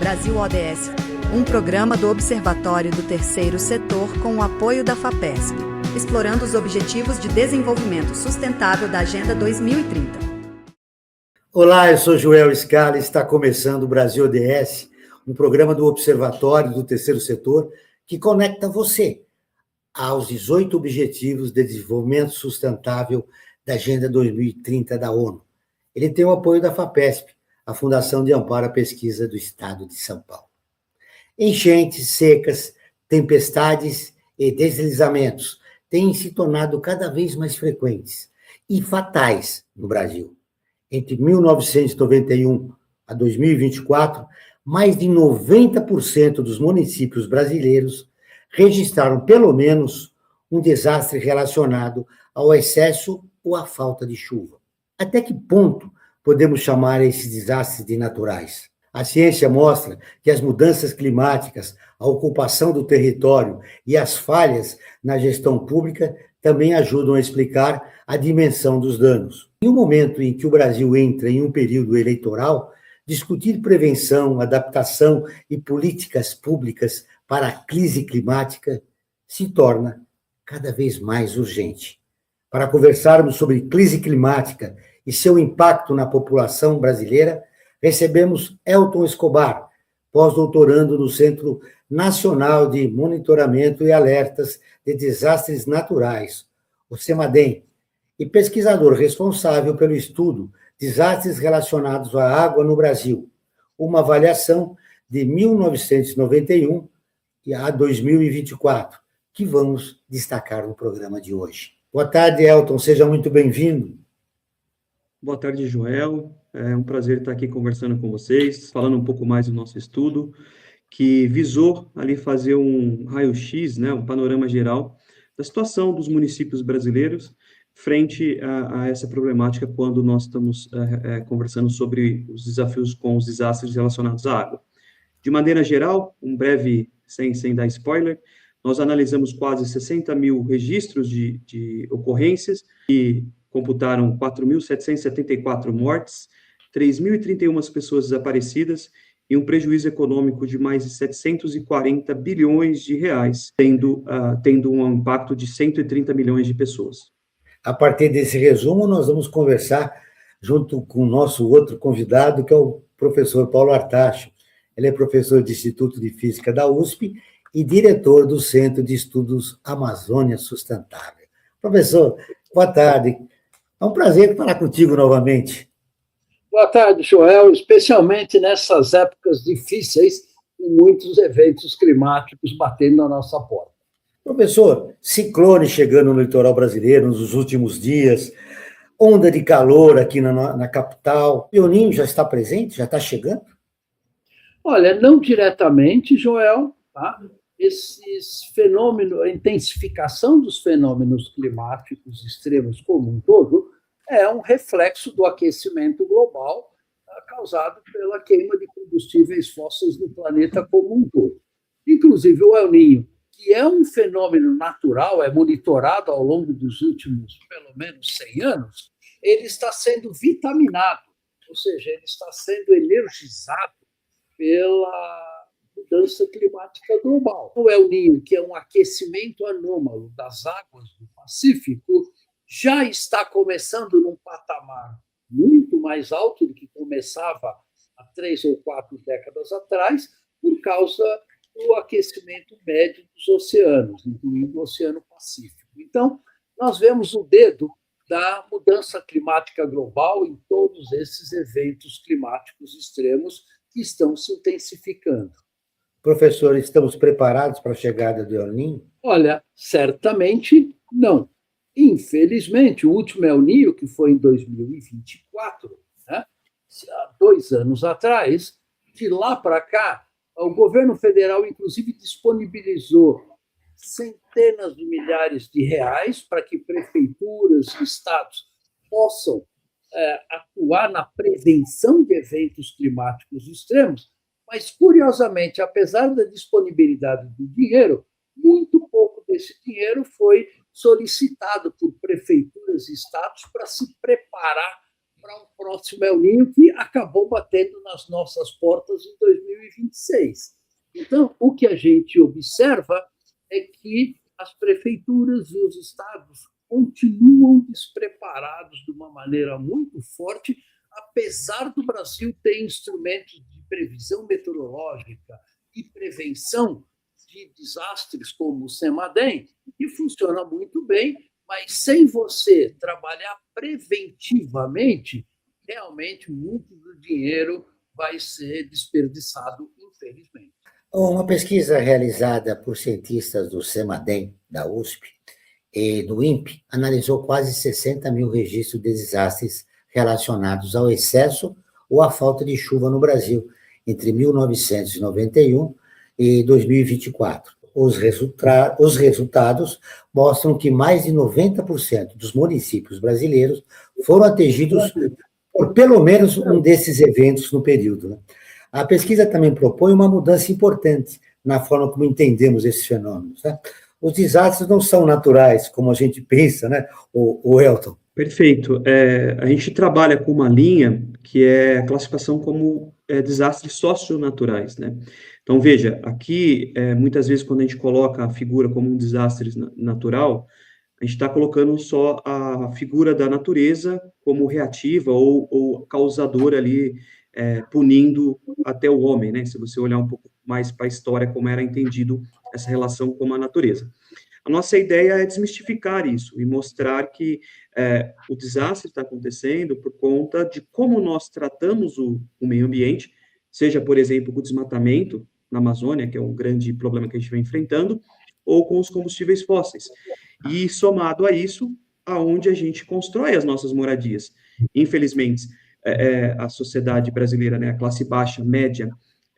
Brasil ODS, um programa do Observatório do Terceiro Setor com o apoio da FAPESP, explorando os Objetivos de Desenvolvimento Sustentável da Agenda 2030. Olá, eu sou Joel Scala e está começando o Brasil ODS, um programa do Observatório do Terceiro Setor que conecta você aos 18 Objetivos de Desenvolvimento Sustentável da Agenda 2030 da ONU. Ele tem o apoio da FAPESP, a Fundação de Amparo à Pesquisa do Estado de São Paulo. Enchentes, secas, tempestades e deslizamentos têm se tornado cada vez mais frequentes e fatais no Brasil. Entre 1991 a 2024, mais de 90% dos municípios brasileiros registraram pelo menos um desastre relacionado ao excesso ou à falta de chuva. Até que ponto podemos chamar esses desastres de naturais? A ciência mostra que as mudanças climáticas, a ocupação do território e as falhas na gestão pública também ajudam a explicar a dimensão dos danos. Em um momento em que o Brasil entra em um período eleitoral, discutir prevenção, adaptação e políticas públicas para a crise climática se torna cada vez mais urgente. Para conversarmos sobre crise climática e seu impacto na população brasileira, recebemos Elton Escobar, pós-doutorando no Centro Nacional de Monitoramento e Alertas de Desastres Naturais, o CEMADEM, e pesquisador responsável pelo estudo Desastres Relacionados à Água no Brasil, uma avaliação de 1991 a 2024, que vamos destacar no programa de hoje. Boa tarde, Elton, seja muito bem-vindo. Boa tarde, Joel. É um prazer estar aqui conversando com vocês, falando um pouco mais do nosso estudo, que visou ali fazer um raio-x, né, um panorama geral da situação dos municípios brasileiros frente a essa problemática quando nós estamos conversando sobre os desafios com os desastres relacionados à água. De maneira geral, um breve, sem dar spoiler, nós analisamos quase 60 mil registros de ocorrências e computaram 4.774 mortes, 3.031 pessoas desaparecidas e um prejuízo econômico de mais de 740 bilhões de reais, tendo um impacto de 130 milhões de pessoas. A partir desse resumo, nós vamos conversar junto com o nosso outro convidado, que é o professor Paulo Artacho. Ele é professor do Instituto de Física da USP e diretor do Centro de Estudos Amazônia Sustentável. Professor, boa tarde. É um prazer falar contigo novamente. Boa tarde, Joel, especialmente nessas épocas difíceis, com muitos eventos climáticos batendo na nossa porta. Professor, ciclone chegando no litoral brasileiro nos últimos dias, onda de calor aqui na capital. O El Niño já está presente? Já está chegando? Olha, não diretamente, Joel, tá? Esses fenômenos, a intensificação dos fenômenos climáticos extremos como um todo, é um reflexo do aquecimento global causado pela queima de combustíveis fósseis no planeta como um todo. Inclusive o El Niño, que é um fenômeno natural, é monitorado ao longo dos últimos, pelo menos, 100 anos, ele está sendo vitaminado, ou seja, ele está sendo energizado pela mudança climática global. O El Niño, que é um aquecimento anômalo das águas do Pacífico, já está começando num patamar muito mais alto do que começava há 3 ou 4 décadas atrás, por causa do aquecimento médio dos oceanos, incluindo o Oceano Pacífico. Então, nós vemos o dedo da mudança climática global em todos esses eventos climáticos extremos que estão se intensificando. Professor, estamos preparados para a chegada do El Niño? Olha, certamente não. Infelizmente, o último El Niño, que foi em 2024, né, há 2 anos atrás, de lá para cá, o governo federal, inclusive, disponibilizou centenas de milhares de reais para que prefeituras e estados possam atuar na prevenção de eventos climáticos extremos, mas, curiosamente, apesar da disponibilidade do dinheiro, muito pouco desse dinheiro foi solicitado por prefeituras e estados para se preparar para um próximo El Niño que acabou batendo nas nossas portas em 2026. Então, o que a gente observa é que as prefeituras e os estados continuam despreparados de uma maneira muito forte, apesar do Brasil ter instrumentos de previsão meteorológica e prevenção de desastres como o CEMADEM, que funciona muito bem, mas sem você trabalhar preventivamente, realmente muito do dinheiro vai ser desperdiçado, infelizmente. Uma pesquisa realizada por cientistas do CEMADEM, da USP, e do INPE, analisou quase 60 mil registros de desastres relacionados ao excesso ou à falta de chuva no Brasil, entre 1991 e 2024. Os resultados mostram que mais de 90% dos municípios brasileiros foram atingidos por pelo menos um desses eventos no período, né? A pesquisa também propõe uma mudança importante na forma como entendemos esses fenômenos, né? Os desastres não são naturais, como a gente pensa, né, o Elton? Perfeito. A gente trabalha com uma linha que é a classificação como desastres socionaturais, né? Então, veja, aqui, muitas vezes, quando a gente coloca a figura como um desastre natural, a gente está colocando só a figura da natureza como reativa ou causadora ali, punindo até o homem, né? Se você olhar um pouco mais para a história, como era entendido essa relação com a natureza. A nossa ideia é desmistificar isso e mostrar que o desastre está acontecendo por conta de como nós tratamos o meio ambiente, seja, por exemplo, com o desmatamento na Amazônia, que é um grande problema que a gente vem enfrentando, ou com os combustíveis fósseis. E, somado a isso, aonde a gente constrói as nossas moradias. Infelizmente, a sociedade brasileira, né, a classe baixa, média,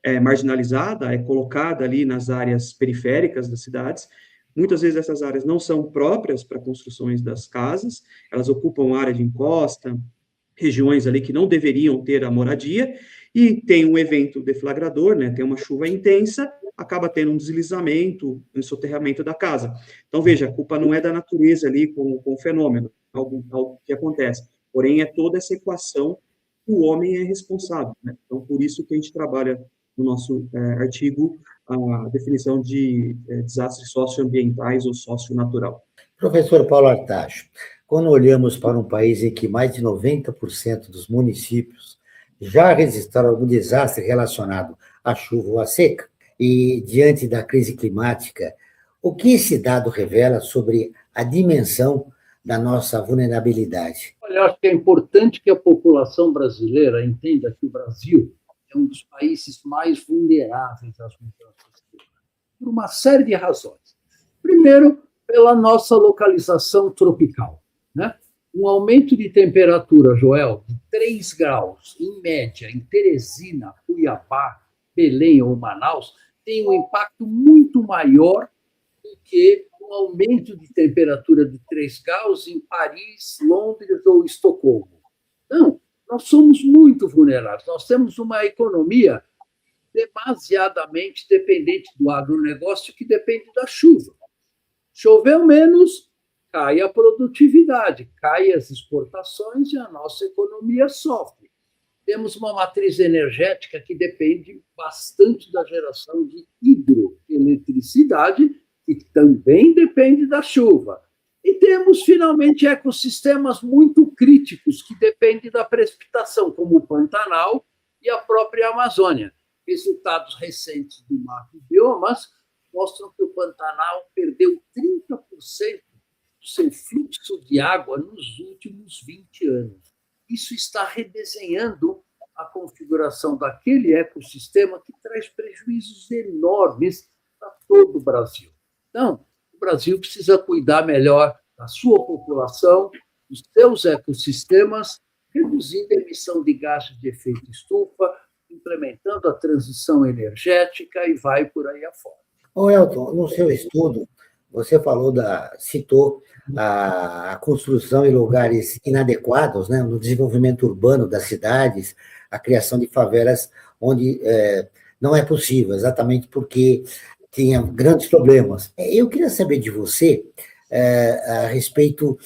é marginalizada, é colocada ali nas áreas periféricas das cidades. Muitas vezes essas áreas não são próprias para construções das casas, elas ocupam área de encosta, regiões ali que não deveriam ter a moradia, e tem um evento deflagrador, né, tem uma chuva intensa, acaba tendo um deslizamento, um soterramento da casa. Então, veja, a culpa não é da natureza ali com o fenômeno, algo que acontece, porém é toda essa equação que o homem é responsável, né? Então, por isso que a gente trabalha no nosso artigo a definição de desastres socioambientais ou socionatural. Professor Paulo Artacho, quando olhamos para um país em que mais de 90% dos municípios já registraram algum desastre relacionado à chuva ou à seca, e diante da crise climática, o que esse dado revela sobre a dimensão da nossa vulnerabilidade? Olha, eu acho que é importante que a população brasileira entenda que o Brasil é um dos países mais vulneráveis às mudanças climáticas, por uma série de razões. Primeiro, pela nossa localização tropical, né? Um aumento de temperatura, Joel, de 3 graus, em média, em Teresina, Cuiabá, Belém ou Manaus, tem um impacto muito maior do que um aumento de temperatura de 3 graus em Paris, Londres ou Estocolmo. Então, nós somos muito vulneráveis. Nós temos uma economia demasiadamente dependente do agronegócio, que depende da chuva. Choveu menos, cai a produtividade, cai as exportações e a nossa economia sofre. Temos uma matriz energética que depende bastante da geração de hidroeletricidade, que também depende da chuva. E temos, finalmente, ecossistemas muito críticos que dependem da precipitação, como o Pantanal e a própria Amazônia. Resultados recentes do Mapa Biomas mostram que o Pantanal perdeu 30% do seu fluxo de água nos últimos 20 anos. Isso está redesenhando a configuração daquele ecossistema que traz prejuízos enormes para todo o Brasil. Então, o Brasil precisa cuidar melhor da sua população, dos seus ecossistemas, reduzindo a emissão de gases de efeito estufa, implementando a transição energética e vai por aí afora. Ô, Elton, no seu estudo, você citou a construção em lugares inadequados, né, no desenvolvimento urbano das cidades, a criação de favelas onde não é possível, exatamente porque tinha grandes problemas. Eu queria saber de você a respeito,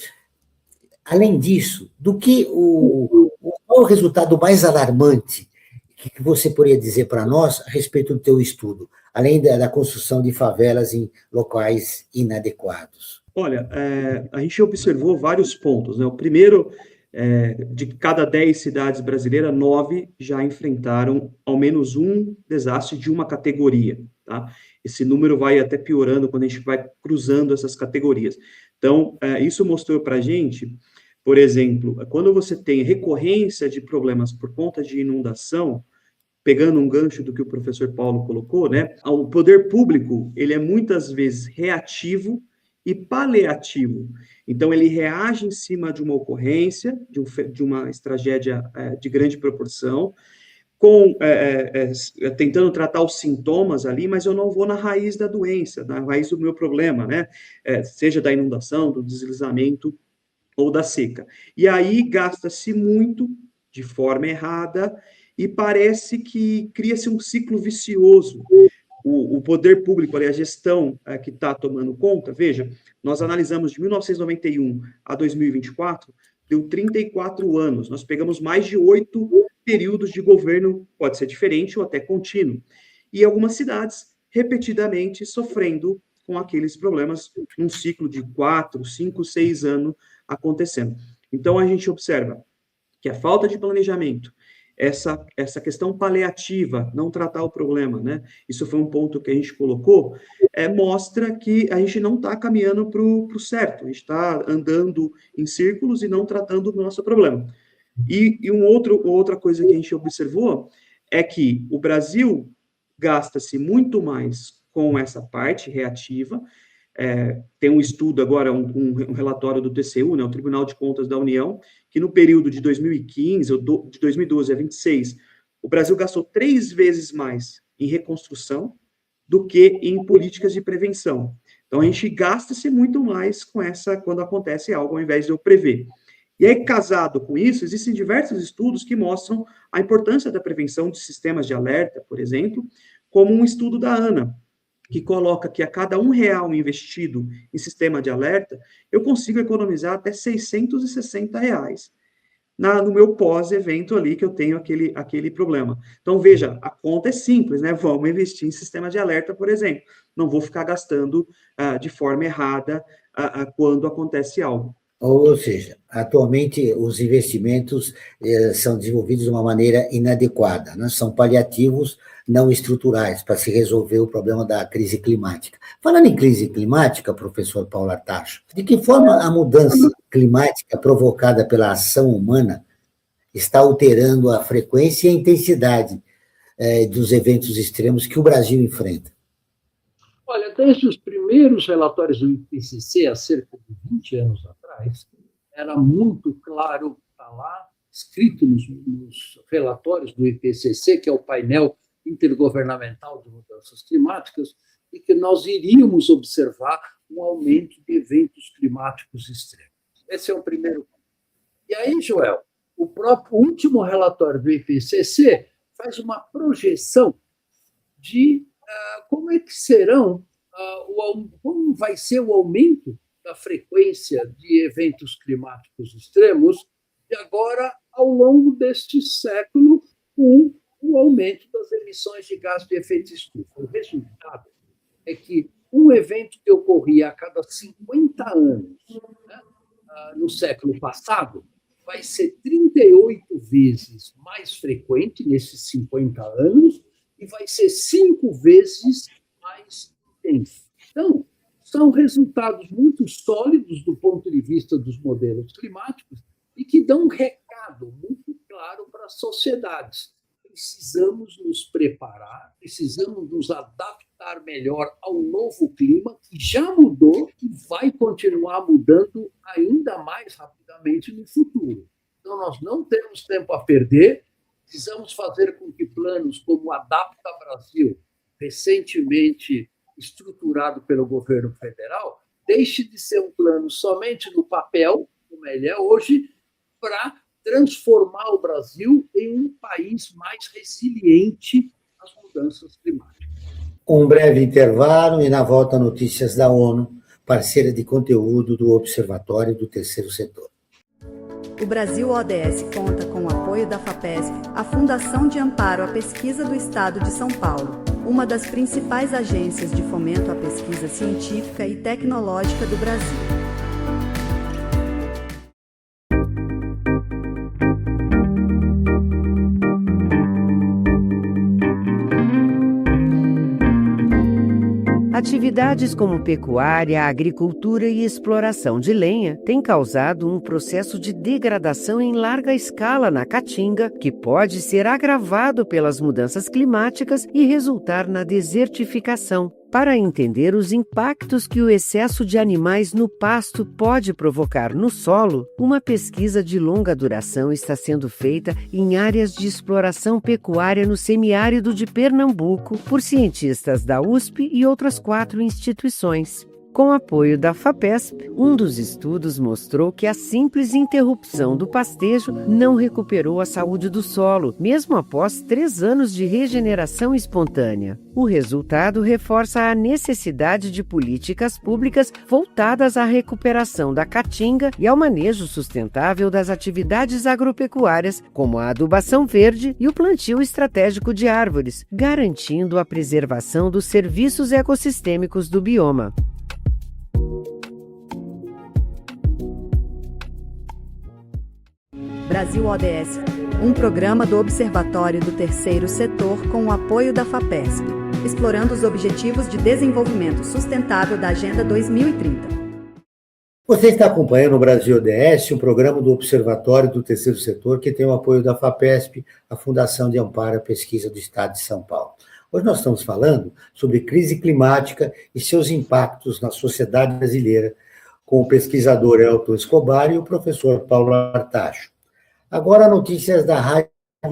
além disso, do que o qual o resultado mais alarmante que você poderia dizer para nós a respeito do teu estudo, além da construção de favelas em locais inadequados? Olha, a gente observou vários pontos, né? O primeiro, de cada 10 cidades brasileiras, 9 já enfrentaram ao menos um desastre de uma categoria, tá? Esse número vai até piorando quando a gente vai cruzando essas categorias. Então, isso mostrou para a gente, por exemplo, quando você tem recorrência de problemas por conta de inundação, pegando um gancho do que o professor Paulo colocou, né? O poder público, ele é muitas vezes reativo e paliativo. Então, ele reage em cima de uma ocorrência, de uma tragédia de grande proporção, tentando tratar os sintomas ali, mas eu não vou na raiz da doença, na raiz do meu problema, né? Seja da inundação, do deslizamento ou da seca. E aí gasta-se muito de forma errada e parece que cria-se um ciclo vicioso. O poder público, ali, a gestão que está tomando conta, veja, nós analisamos de 1991 a 2024, deu 34 anos, nós pegamos mais de 8 períodos de governo, pode ser diferente ou até contínuo, e algumas cidades repetidamente sofrendo com aqueles problemas num ciclo de 4, 5, 6 anos acontecendo. Então, a gente observa que a falta de planejamento, essa questão paliativa, não tratar o problema, né? Isso foi um ponto que a gente colocou, mostra que a gente não está caminhando para o certo, a gente está andando em círculos e não tratando do nosso problema. E outra coisa que a gente observou é que o Brasil gasta-se muito mais com essa parte reativa. Tem um estudo agora, um relatório do TCU, né, o Tribunal de Contas da União, que no período de 2015, ou de 2012 a 2026, o Brasil gastou 3 vezes mais em reconstrução do que em políticas de prevenção. Então, a gente gasta-se muito mais com quando acontece algo, ao invés de eu prever. E aí, casado com isso, existem diversos estudos que mostram a importância da prevenção de sistemas de alerta, por exemplo, como um estudo da ANA, que coloca que a cada R$1 investido em sistema de alerta, eu consigo economizar até R$660 no meu pós-evento ali, que eu tenho aquele problema. Então, veja, a conta é simples, né? Vamos investir em sistema de alerta, por exemplo. Não vou ficar gastando de forma errada quando acontece algo. Ou seja, atualmente os investimentos são desenvolvidos de uma maneira inadequada, né? São paliativos, não estruturais, para se resolver o problema da crise climática. Falando em crise climática, professor Paulo Artacho, de que forma a mudança climática provocada pela ação humana está alterando a frequência e a intensidade dos eventos extremos que o Brasil enfrenta? Olha, desde os primeiros relatórios do IPCC, há cerca de 20 anos atrás, era muito claro, está lá, escrito nos relatórios do IPCC, que é o painel intergovernamental de mudanças climáticas, e que nós iríamos observar um aumento de eventos climáticos extremos. Esse é o primeiro ponto. E aí, Joel, o próprio último relatório do IPCC faz uma projeção de como é que serão, como vai ser o aumento da frequência de eventos climáticos extremos de agora ao longo deste século, com o aumento das emissões de gás de efeito estufa. O resultado é que um evento que ocorria a cada 50 anos, né, no século passado, vai ser 38 vezes mais frequente nesses 50 anos e vai ser 5 vezes mais intenso. Então, são resultados muito sólidos do ponto de vista dos modelos climáticos e que dão um recado muito claro para as sociedades. Precisamos nos preparar, precisamos nos adaptar melhor ao novo clima, que já mudou e vai continuar mudando ainda mais rapidamente no futuro. Então, nós não temos tempo a perder, precisamos fazer com que planos como o Adapta Brasil, recentemente estruturado pelo governo federal, deixe de ser um plano somente no papel, como ele é hoje, para transformar o Brasil em um país mais resiliente às mudanças climáticas. Um breve intervalo e na volta notícias da ONU, parceira de conteúdo do Observatório do Terceiro Setor. O Brasil ODS conta com o apoio apoio da FAPESP, a Fundação de Amparo à Pesquisa do Estado de São Paulo, uma das principais agências de fomento à pesquisa científica e tecnológica do Brasil. Atividades como pecuária, agricultura e exploração de lenha têm causado um processo de degradação em larga escala na Caatinga, que pode ser agravado pelas mudanças climáticas e resultar na desertificação. Para entender os impactos que o excesso de animais no pasto pode provocar no solo, uma pesquisa de longa duração está sendo feita em áreas de exploração pecuária no semiárido de Pernambuco por cientistas da USP e outras 4 instituições. Com apoio da FAPESP, um dos estudos mostrou que a simples interrupção do pastejo não recuperou a saúde do solo, mesmo após 3 anos de regeneração espontânea. O resultado reforça a necessidade de políticas públicas voltadas à recuperação da caatinga e ao manejo sustentável das atividades agropecuárias, como a adubação verde e o plantio estratégico de árvores, garantindo a preservação dos serviços ecossistêmicos do bioma. Brasil ODS, um programa do Observatório do Terceiro Setor com o apoio da FAPESP, explorando os Objetivos de Desenvolvimento Sustentável da Agenda 2030. Você está acompanhando o Brasil ODS, um programa do Observatório do Terceiro Setor que tem o apoio da FAPESP, a Fundação de Amparo à Pesquisa do Estado de São Paulo. Hoje nós estamos falando sobre crise climática e seus impactos na sociedade brasileira, com o pesquisador Elton Escobar e o professor Paulo Artacho. Agora, notícias da Rádio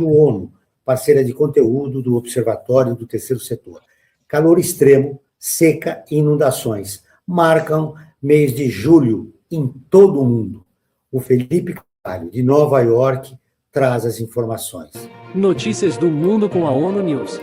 ONU, parceira de conteúdo do Observatório do Terceiro Setor. Calor extremo, seca e inundações marcam mês de julho em todo o mundo. O Felipe Carvalho, de Nova York, traz as informações. Notícias do mundo com a ONU News.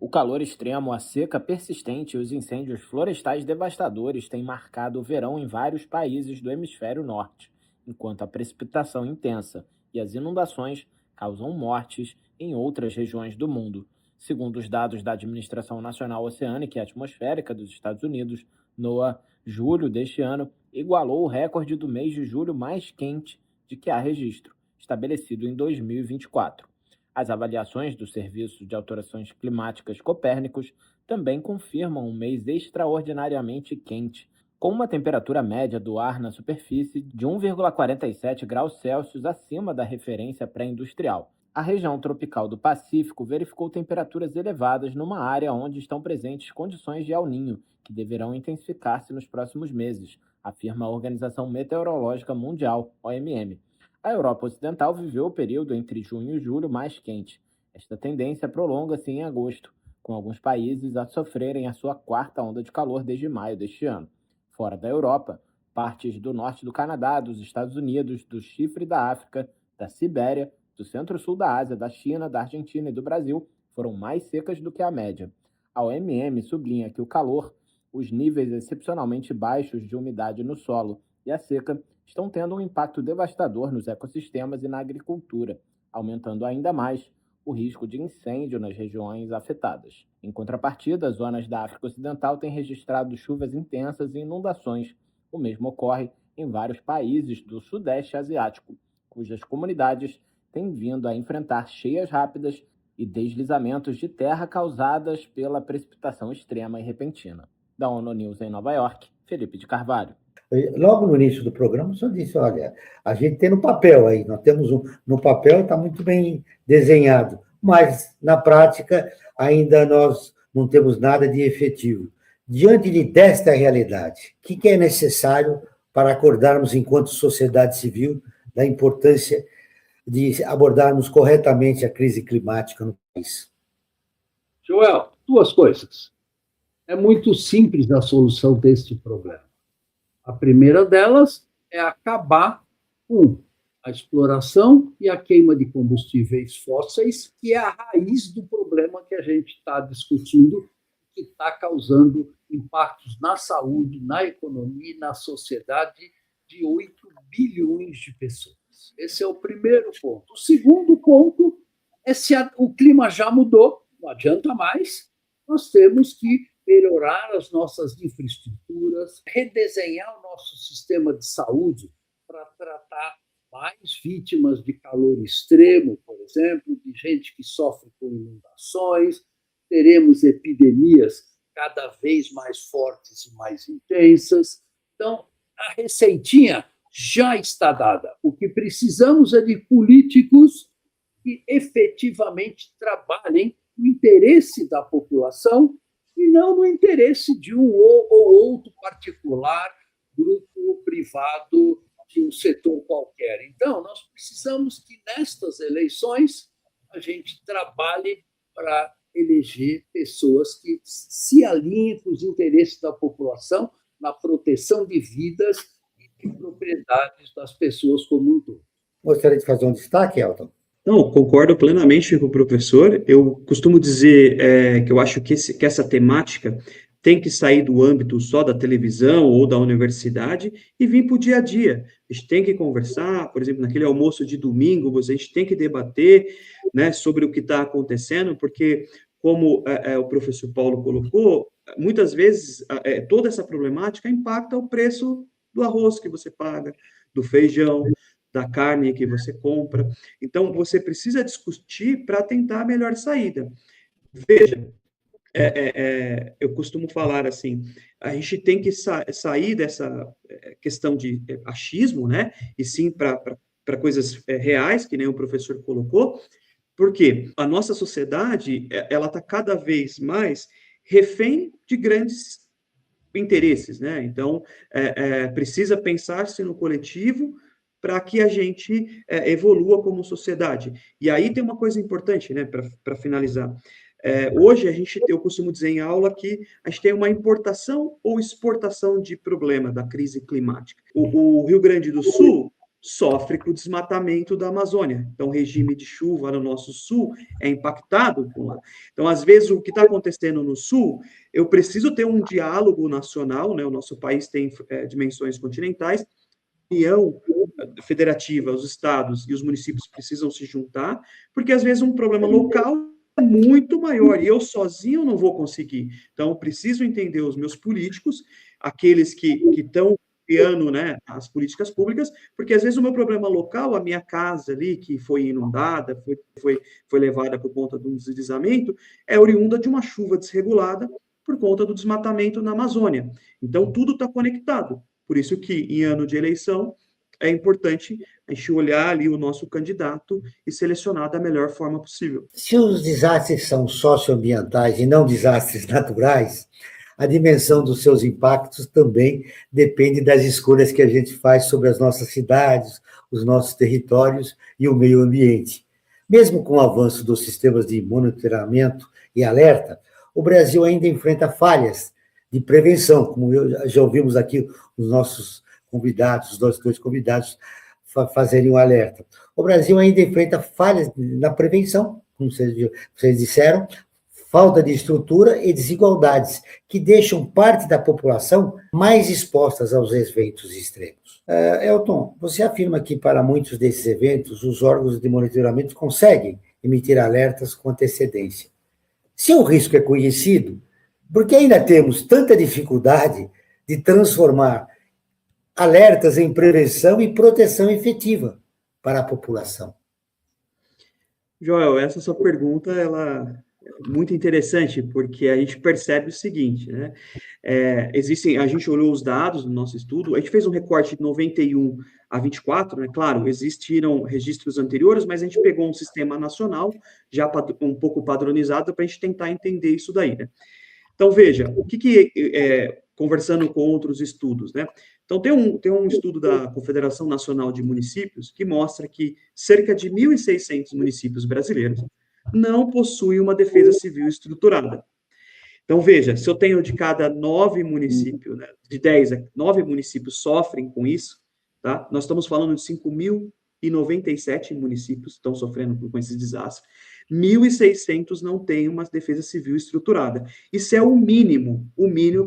O calor extremo, a seca persistente e os incêndios florestais devastadores têm marcado o verão em vários países do hemisfério norte, enquanto a precipitação intensa e as inundações causam mortes em outras regiões do mundo. Segundo os dados da Administração Nacional Oceânica e Atmosférica dos Estados Unidos, NOAA, julho deste ano igualou o recorde do mês de julho mais quente de que há registro, estabelecido em 2024. As avaliações do Serviço de Alterações Climáticas Copérnicos também confirmam um mês extraordinariamente quente, com uma temperatura média do ar na superfície de 1,47 graus Celsius acima da referência pré-industrial. A região tropical do Pacífico verificou temperaturas elevadas numa área onde estão presentes condições de El Niño, que deverão intensificar-se nos próximos meses, afirma a Organização Meteorológica Mundial, OMM. A Europa Ocidental viveu o período entre junho e julho mais quente. Esta tendência prolonga-se em agosto, com alguns países a sofrerem a sua 4ª onda de calor desde maio deste ano. Fora da Europa, partes do norte do Canadá, dos Estados Unidos, do Chifre da África, da Sibéria, do centro-sul da Ásia, da China, da Argentina e do Brasil foram mais secas do que a média. A OMM sublinha que o calor, os níveis excepcionalmente baixos de umidade no solo e a seca estão tendo um impacto devastador nos ecossistemas e na agricultura, aumentando ainda mais o risco de incêndio nas regiões afetadas. Em contrapartida, as zonas da África Ocidental têm registrado chuvas intensas e inundações. O mesmo ocorre em vários países do Sudeste Asiático, cujas comunidades têm vindo a enfrentar cheias rápidas e deslizamentos de terra causadas pela precipitação extrema e repentina. Da ONU News em Nova York, Felipe de Carvalho. Logo no início do programa, o senhor disse, olha, a gente tem no papel aí, nós temos no papel, está muito bem desenhado, mas na prática ainda nós não temos nada de efetivo. Diante desta realidade, o que é necessário para acordarmos enquanto sociedade civil da importância de abordarmos corretamente a crise climática no país? Joel, 2 coisas. É muito simples a solução deste problema. A primeira delas é acabar com a exploração e a queima de combustíveis fósseis, que é a raiz do problema que a gente está discutindo, que está causando impactos na saúde, na economia e na sociedade de 8 bilhões de pessoas. Esse é o primeiro ponto. O segundo ponto é se o clima já mudou, não adianta mais, nós temos que melhorar as nossas infraestruturas, redesenhar o nosso sistema de saúde para tratar mais vítimas de calor extremo, por exemplo, de gente que sofre com inundações, teremos epidemias cada vez mais fortes e mais intensas. Então, a receitinha já está dada. O que precisamos é de políticos que efetivamente trabalhem no interesse da população e não no interesse de um ou outro particular, grupo privado de um setor qualquer. Então, nós precisamos que, nestas eleições, a gente trabalhe para eleger pessoas que se alinhem com os interesses da população na proteção de vidas e de propriedades das pessoas como um todo. Gostaria de fazer um destaque, Elton? Não, concordo plenamente com o professor. Eu costumo dizer que eu acho que essa temática tem que sair do âmbito só da televisão ou da universidade e vir para o dia a dia. A gente tem que conversar, por exemplo, naquele almoço de domingo, a gente tem que debater, né, sobre o que está acontecendo, porque, como o professor Paulo colocou, muitas vezes toda essa problemática impacta o preço do arroz que você paga, do feijão, da carne que você compra. Então, você precisa discutir para tentar a melhor saída. Veja, eu costumo falar assim, a gente tem que sair dessa questão de achismo, né, e sim para coisas reais, que nem o professor colocou, porque a nossa sociedade, ela está cada vez mais refém de grandes interesses, né, então precisa pensar-se no coletivo para que a gente evolua como sociedade. E aí tem uma coisa importante, né, para finalizar. Hoje, eu costumo dizer em aula que a gente tem uma importação ou exportação de problema da crise climática. O Rio Grande do Sul sofre com o desmatamento da Amazônia. Então, o regime de chuva no nosso sul é impactado por lá. Então, às vezes, o que está acontecendo no sul, eu preciso ter um diálogo nacional, né? O nosso país tem dimensões continentais, a União Federativa, os estados e os municípios precisam se juntar, porque, às vezes, um problema local é muito maior, e eu sozinho não vou conseguir. Então, eu preciso entender os meus políticos, aqueles que estão criando, né, as políticas públicas, porque às vezes o meu problema local, a minha casa ali, que foi inundada, foi levada por conta de um deslizamento, é oriunda de uma chuva desregulada por conta do desmatamento na Amazônia. Então, tudo está conectado. Por isso que, em ano de eleição, é importante a gente olhar ali o nosso candidato e selecionar da melhor forma possível. Se os desastres são socioambientais e não desastres naturais, a dimensão dos seus impactos também depende das escolhas que a gente faz sobre as nossas cidades, os nossos territórios e o meio ambiente. Mesmo com o avanço dos sistemas de monitoramento e alerta, o Brasil ainda enfrenta falhas de prevenção, como já ouvimos aqui os nossos dois convidados fazerem um alerta. O Brasil ainda enfrenta falhas na prevenção, como vocês disseram, falta de estrutura e desigualdades, que deixam parte da população mais expostas aos eventos extremos. Elton, você afirma que para muitos desses eventos, os órgãos de monitoramento conseguem emitir alertas com antecedência. Se o risco é conhecido, por que ainda temos tanta dificuldade de transformar alertas em prevenção e proteção efetiva para a população? Joel, essa sua pergunta, ela é muito interessante, porque a gente percebe o seguinte, né? A gente olhou os dados do nosso estudo, a gente fez um recorte de 91 a 24, né? Claro, existiram registros anteriores, mas a gente pegou um sistema nacional, já um pouco padronizado, para a gente tentar entender isso daí, né? Então, veja, conversando com outros estudos, né? Então, tem um estudo da Confederação Nacional de Municípios que mostra que cerca de 1.600 municípios brasileiros não possuem uma defesa civil estruturada. Então, veja, se eu tenho de cada 9 municípios, né, de 10 a 9 municípios sofrem com isso, tá? Nós estamos falando de 5.097 municípios que estão sofrendo com esses desastres. 1.600 não têm uma defesa civil estruturada. Isso é o mínimo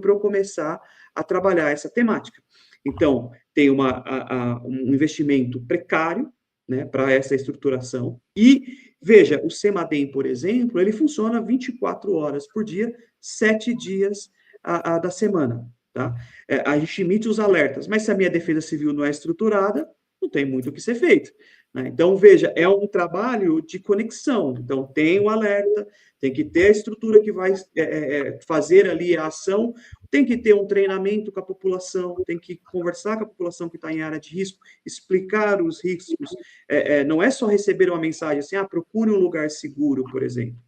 para eu começar a trabalhar essa temática. Então, tem um investimento precário, né, para essa estruturação. E, veja, o CEMADEM, por exemplo, ele funciona 24 horas por dia, 7 dias da semana. Tá? A gente emite os alertas, mas se a minha defesa civil não é estruturada, não tem muito o que ser feito. Né? Então, veja, é um trabalho de conexão. Então, tem o alerta, tem que ter a estrutura que vai fazer ali a ação, tem que ter um treinamento com a população, tem que conversar com a população que está em área de risco, explicar os riscos. Não é só receber uma mensagem assim, procure um lugar seguro, por exemplo.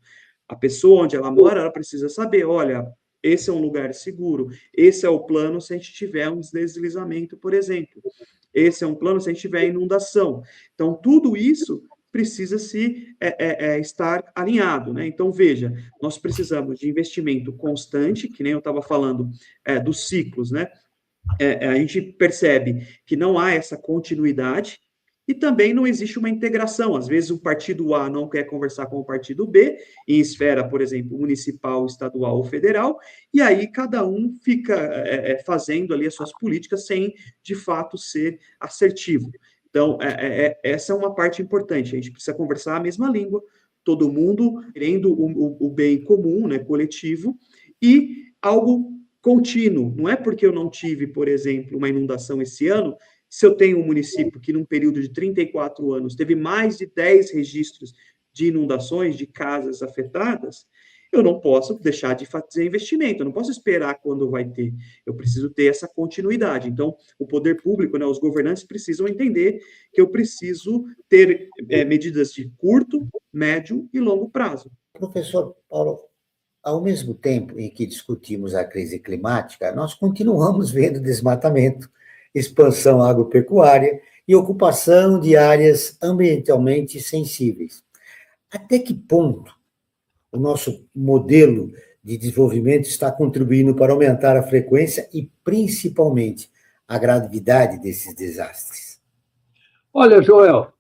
A pessoa onde ela mora, ela precisa saber, olha, esse é um lugar seguro, esse é o plano se a gente tiver um deslizamento, por exemplo. Esse é um plano se a gente tiver inundação. Então, tudo isso precisa estar alinhado, né? Então, veja, nós precisamos de investimento constante, que nem eu estava falando dos ciclos, né? A gente percebe que não há essa continuidade e também não existe uma integração. Às vezes o partido A não quer conversar com o partido B, em esfera, por exemplo, municipal, estadual ou federal, e aí cada um fica fazendo ali as suas políticas sem, de fato, ser assertivo. Então, essa é uma parte importante. A gente precisa conversar a mesma língua, todo mundo querendo o bem comum, né, coletivo, e algo contínuo. Não é porque eu não tive, por exemplo, uma inundação esse ano, se eu tenho um município que, num período de 34 anos, teve mais de 10 registros de inundações, de casas afetadas, eu não posso deixar de fazer investimento, eu não posso esperar quando vai ter, eu preciso ter essa continuidade. Então, o poder público, né, os governantes precisam entender que eu preciso ter medidas de curto, médio e longo prazo. Professor Paulo, ao mesmo tempo em que discutimos a crise climática, nós continuamos vendo desmatamento, expansão agropecuária e ocupação de áreas ambientalmente sensíveis. Até que ponto o nosso modelo de desenvolvimento está contribuindo para aumentar a frequência e, principalmente, a gravidade desses desastres? Olha, Joel,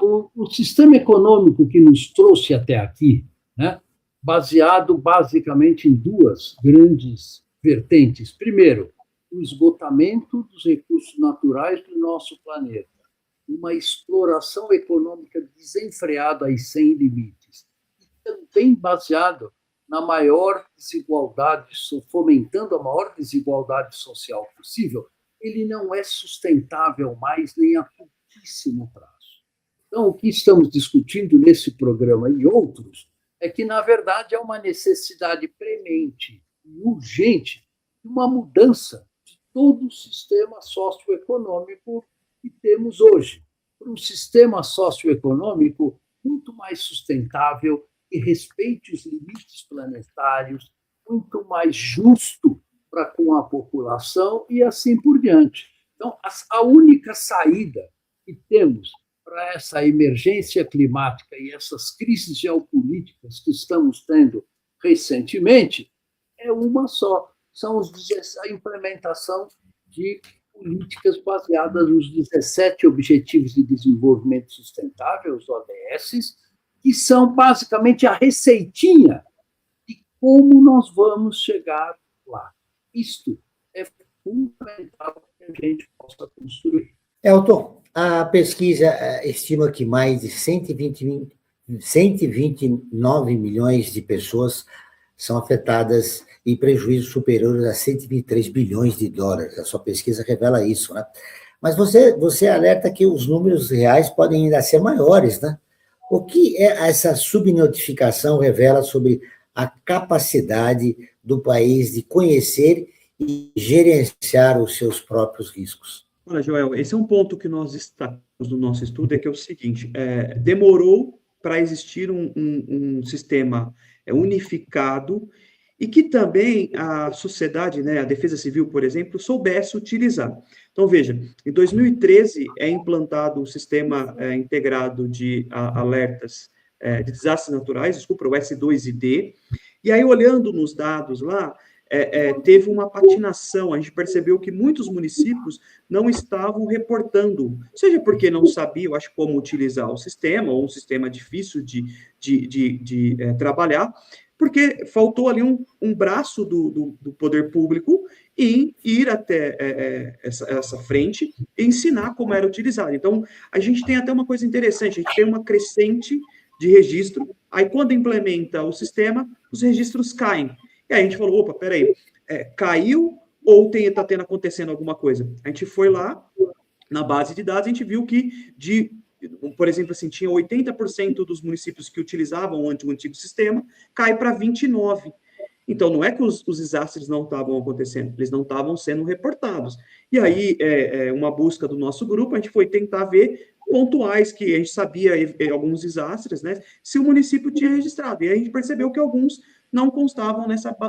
o sistema econômico que nos trouxe até aqui, né, baseado basicamente em duas grandes vertentes. Primeiro, o esgotamento dos recursos naturais do nosso planeta, uma exploração econômica desenfreada e sem limites, e também baseado na maior desigualdade, fomentando a maior desigualdade social possível, ele não é sustentável mais nem a curtíssimo prazo. Então, o que estamos discutindo nesse programa e outros é que, na verdade, é uma necessidade premente e urgente de uma mudança de todo o sistema socioeconômico que temos hoje, para um sistema socioeconômico muito mais sustentável, que respeite os limites planetários, muito mais justo para com a população e assim por diante. Então, a única saída que temos para essa emergência climática e essas crises geopolíticas que estamos tendo recentemente é uma só, são a implementação de políticas baseadas nos 17 Objetivos de Desenvolvimento Sustentável, os ODS, que são basicamente a receitinha de como nós vamos chegar lá. Isto é fundamental que a gente possa construir. Elton, a pesquisa estima que mais de 129 milhões de pessoas são afetadas e prejuízos superiores a 123 bilhões de dólares. A sua pesquisa revela isso, né? Mas você alerta que os números reais podem ainda ser maiores, né? O que essa subnotificação revela sobre a capacidade do país de conhecer e gerenciar os seus próprios riscos? Olha, Joel, esse é um ponto que nós destacamos no nosso estudo, é que é o seguinte, demorou para existir um sistema unificado e que também a sociedade, né, a Defesa Civil, por exemplo, soubesse utilizar. Então, veja, em 2013 é implantado o Sistema Integrado de Alertas de Desastres Naturais, desculpa, o S2ID, e aí, olhando nos dados lá, teve uma patinação, a gente percebeu que muitos municípios não estavam reportando, seja porque não sabiam, acho, como utilizar o sistema, ou um sistema difícil de trabalhar, porque faltou ali um braço do poder público em ir até essa frente e ensinar como era utilizado. Então, a gente tem até uma coisa interessante, a gente tem uma crescente de registro, aí quando implementa o sistema, os registros caem. E aí a gente falou, opa, peraí, caiu ou está tendo acontecendo alguma coisa? A gente foi lá, na base de dados, a gente viu que, por exemplo, assim, tinha 80% dos municípios que utilizavam o antigo sistema, cai para 29%. Então, não é que os desastres não estavam acontecendo, eles não estavam sendo reportados. E aí, uma busca do nosso grupo, a gente foi tentar ver pontuais que a gente sabia alguns desastres, né, se o município tinha registrado. E aí a gente percebeu que alguns não constavam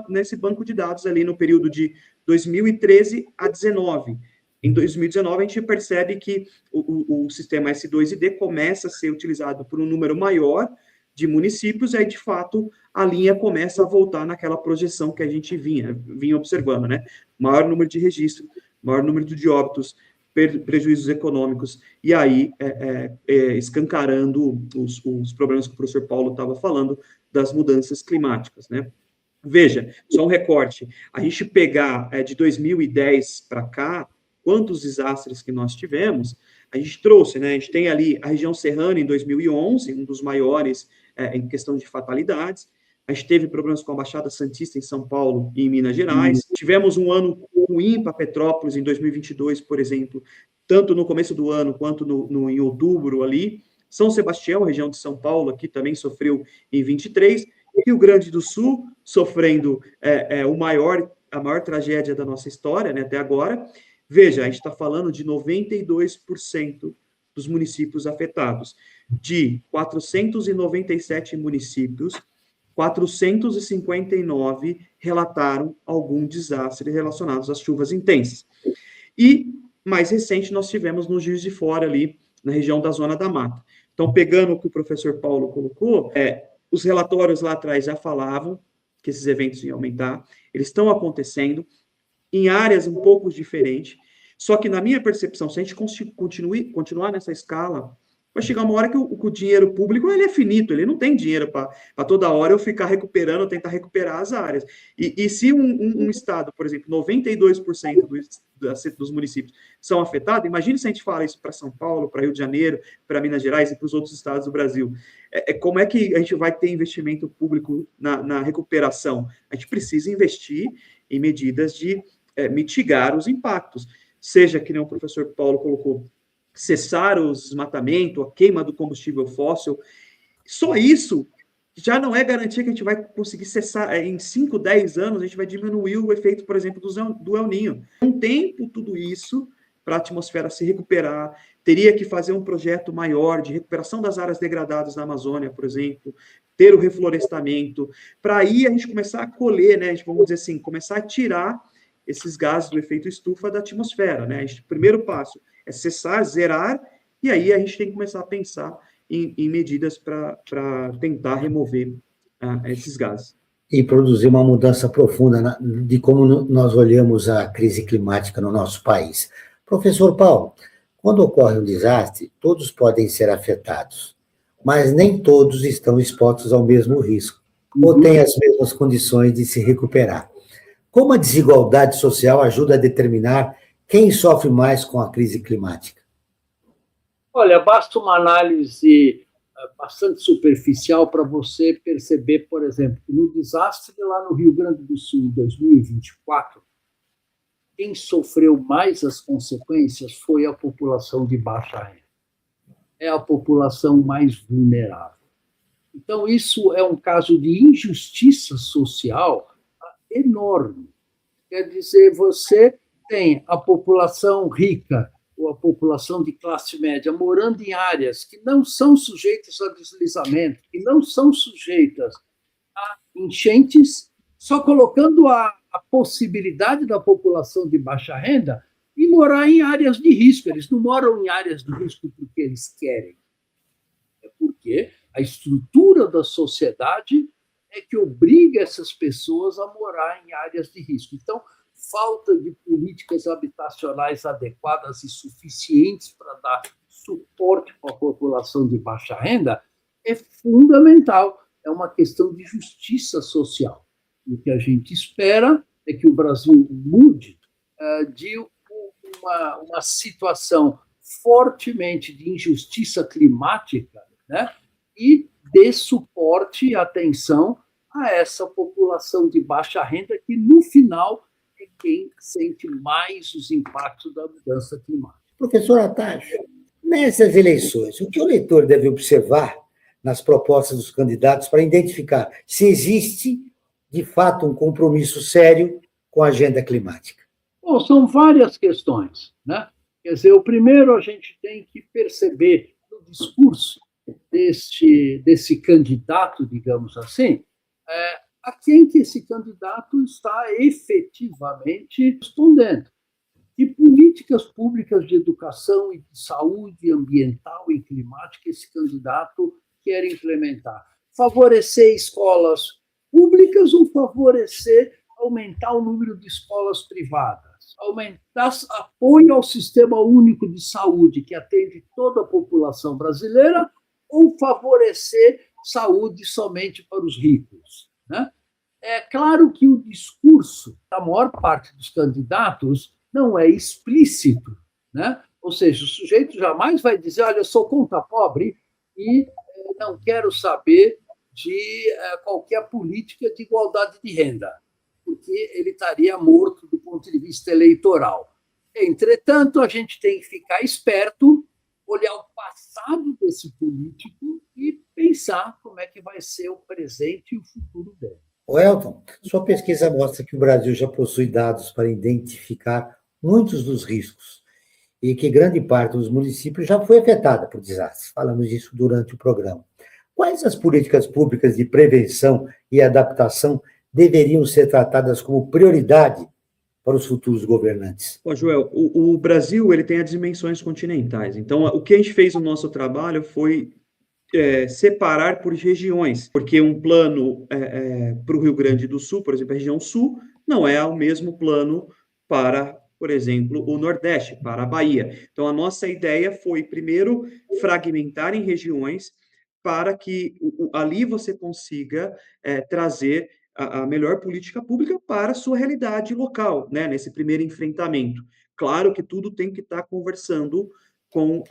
nesse banco de dados ali no período de 2013 a 2019. Em 2019, a gente percebe que o sistema S2ID começa a ser utilizado por um número maior de municípios, e aí, de fato, a linha começa a voltar naquela projeção que a gente vinha observando, né? Maior número de registro, maior número de óbitos, prejuízos econômicos, e aí escancarando os problemas que o professor Paulo estava falando das mudanças climáticas, né? Veja, só um recorte, a gente pegar de 2010 para cá, quantos desastres que nós tivemos, a gente trouxe, né? A gente tem ali a região serrana em 2011, um dos maiores em questão de fatalidades. A gente teve problemas com a Baixada Santista em São Paulo e em Minas Gerais. Tivemos um ano ruim para Petrópolis em 2022, por exemplo, tanto no começo do ano quanto em outubro ali. São Sebastião, região de São Paulo, aqui também sofreu em 23. Rio Grande do Sul, sofrendo a maior tragédia da nossa história, né, até agora. Veja, a gente está falando de 92% dos municípios afetados. De 497 municípios, 459 relataram algum desastre relacionado às chuvas intensas. E, mais recente, nós tivemos no Juiz de Fora, ali, na região da Zona da Mata. Então, pegando o que o professor Paulo colocou, os relatórios lá atrás já falavam que esses eventos iam aumentar, eles estão acontecendo em áreas um pouco diferentes, só que, na minha percepção, se a gente continuar nessa escala, vai chegar uma hora que o dinheiro público ele é finito, ele não tem dinheiro para toda hora eu ficar recuperando, tentar recuperar as áreas. E se um estado, por exemplo, 92% dos municípios são afetados, imagine se a gente fala isso para São Paulo, para Rio de Janeiro, para Minas Gerais e para os outros estados do Brasil. Como é que a gente vai ter investimento público na recuperação? A gente precisa investir em medidas de mitigar os impactos. Seja, que nem o professor Paulo colocou, cessar o desmatamento, a queima do combustível fóssil, só isso já não é garantia que a gente vai conseguir cessar. Em 5, 10 anos, a gente vai diminuir o efeito, por exemplo, do El Niño. Um tempo, tudo isso, para a atmosfera se recuperar, teria que fazer um projeto maior de recuperação das áreas degradadas na Amazônia, por exemplo, ter o reflorestamento, para aí a gente começar a colher, né, a gente, vamos dizer assim, começar a tirar esses gases do efeito estufa da atmosfera, né? O primeiro passo é cessar, zerar, e aí a gente tem que começar a pensar em medidas para tentar remover esses gases. E produzir uma mudança profunda de como nós olhamos a crise climática no nosso país. Professor Paulo, quando ocorre um desastre, todos podem ser afetados, mas nem todos estão expostos ao mesmo risco, ou têm as mesmas condições de se recuperar. Como a desigualdade social ajuda a determinar quem sofre mais com a crise climática? Olha, basta uma análise bastante superficial para você perceber, por exemplo, que no desastre lá no Rio Grande do Sul, em 2024, quem sofreu mais as consequências foi a população de baixa renda. É a população mais vulnerável. Então, isso é um caso de injustiça social enorme. Quer dizer, você tem a população rica ou a população de classe média morando em áreas que não são sujeitas a deslizamento, que não são sujeitas a enchentes, só colocando a possibilidade da população de baixa renda e morar em áreas de risco. Eles não moram em áreas de risco porque eles querem. É porque a estrutura da sociedade é que obriga essas pessoas a morar em áreas de risco. Então, falta de políticas habitacionais adequadas e suficientes para dar suporte para a população de baixa renda é fundamental. é uma questão de justiça social. E o que a gente espera é que o Brasil mude de uma situação fortemente de injustiça climática, né, e dê suporte e atenção a essa população de baixa renda que, no final, é quem sente mais os impactos da mudança climática. Professor Atacho, nessas eleições, o que o eleitor deve observar nas propostas dos candidatos para identificar se existe, de fato, um compromisso sério com a agenda climática? Bom, são várias questões, né? Quer dizer, o primeiro a gente tem que perceber no discurso desse candidato, digamos assim, a quem que esse candidato está efetivamente respondendo. Que políticas públicas de educação e de saúde ambiental e climática esse candidato quer implementar? Favorecer escolas públicas ou aumentar o número de escolas privadas? Aumentar apoio ao Sistema Único de Saúde, que atende toda a população brasileira, ou favorecer saúde somente para os ricos, né? É claro que o discurso da maior parte dos candidatos não é explícito, né? Ou seja, o sujeito jamais vai dizer, olha, eu sou contra pobre e não quero saber de qualquer política de igualdade de renda, porque ele estaria morto do ponto de vista eleitoral. Entretanto, a gente tem que ficar esperto, olhar o passado desse político e pensar como é que vai ser o presente e o futuro dele. Elton, sua pesquisa mostra que o Brasil já possui dados para identificar muitos dos riscos e que grande parte dos municípios já foi afetada por desastres. Falamos disso durante o programa. Quais as políticas públicas de prevenção e adaptação deveriam ser tratadas como prioridade para os futuros governantes? Joel, o Brasil ele tem as dimensões continentais. Então, o que a gente fez no nosso trabalho foi separar por regiões, porque um plano para o Rio Grande do Sul, por exemplo, a região sul, não é o mesmo plano para, por exemplo, o Nordeste, para a Bahia. Então, a nossa ideia foi, primeiro, fragmentar em regiões para que ali você consiga trazer a melhor política pública para a sua realidade local, né, nesse primeiro enfrentamento. Claro que tudo tem que estar conversando com